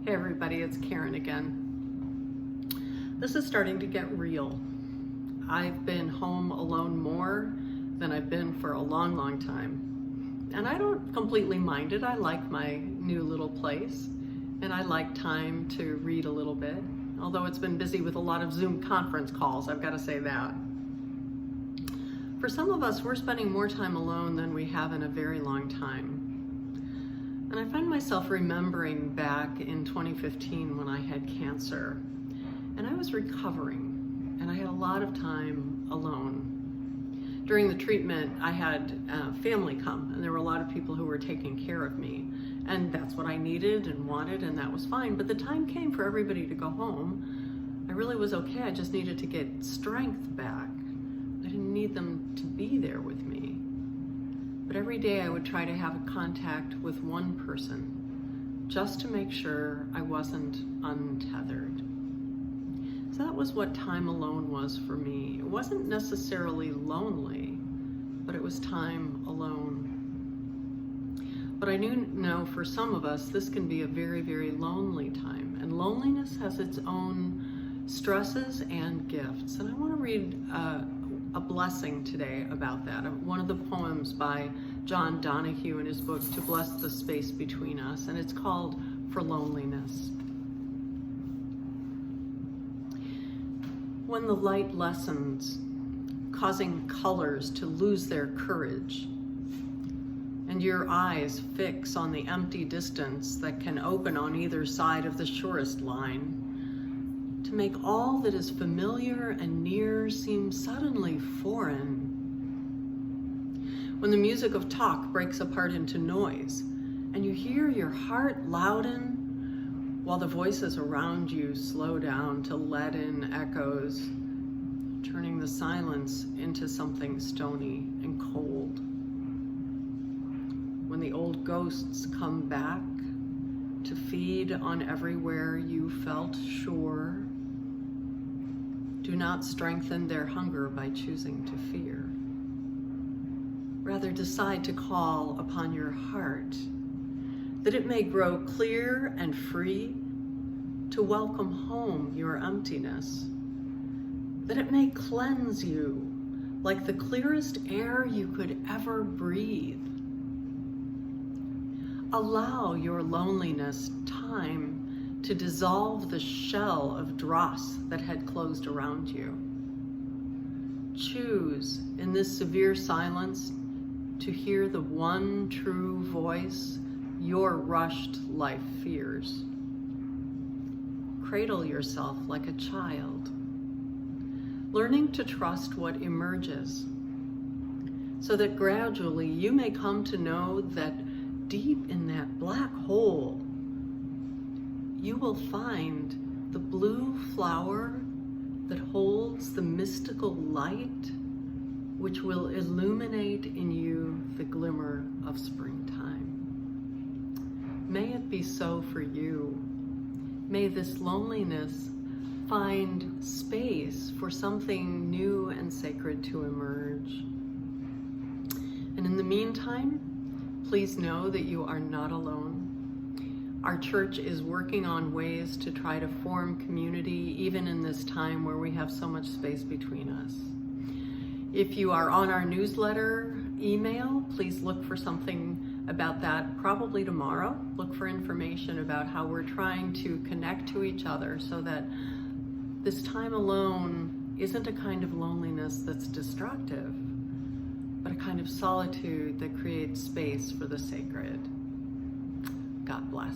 Hey everybody, it's Karen again. This is starting to get real. I've been home alone more than I've been for a long time. And I don't completely mind it. I like my new little place and I like time to read a little bit. Although it's been busy with a lot of Zoom conference calls, I've got to say that. For some of us, we're spending more time alone than we have in a very long time. And I find myself remembering back in 2015 when I had cancer and I was recovering and I had a lot of time alone. During the treatment, I had family come and there were a lot of people who were taking care of me, and that's what I needed and wanted, and that was fine. But the time came for everybody to go home. I really was okay. I just needed to get strength back. I didn't need them to be there with me. But every day I would try to have a contact with one person just to make sure I wasn't untethered. So that was what time alone was for me. It wasn't necessarily lonely, but it was time alone. But I know for some of us, this can be a very, very lonely time. And loneliness has its own stresses and gifts. And I want to read a blessing today about that. One of the poems by John Donahue in his book, To Bless the Space Between Us, and it's called For Loneliness. When the light lessens, causing colors to lose their courage, and your eyes fix on the empty distance that can open on either side of the surest line, to make all that is familiar and near seem suddenly foreign. When the music of talk breaks apart into noise, and you hear your heart louden, while the voices around you slow down to leaden echoes, turning the silence into something stony and cold. When the old ghosts come back to feed on everywhere you felt sure, do not strengthen their hunger by choosing to fear. Rather, decide to call upon your heart, that it may grow clear and free to welcome home your emptiness, that it may cleanse you like the clearest air you could ever breathe. Allow your loneliness time to dissolve the shell of dross that had closed around you. Choose in this severe silence to hear the one true voice your rushed life fears. Cradle yourself like a child, learning to trust what emerges, so that gradually you may come to know that deep in that black hole, you will find the blue flower that holds the mystical light which will illuminate in you the glimmer of springtime. May it be so for you. May this loneliness find space for something new and sacred to emerge. And in the meantime, please know that you are not alone. Our church is working on ways to try to form community, even in this time where we have so much space between us. If you are on our newsletter email, please look for something about that probably tomorrow. Look for information about how we're trying to connect to each other so that this time alone isn't a kind of loneliness that's destructive, but a kind of solitude that creates space for the sacred. God bless.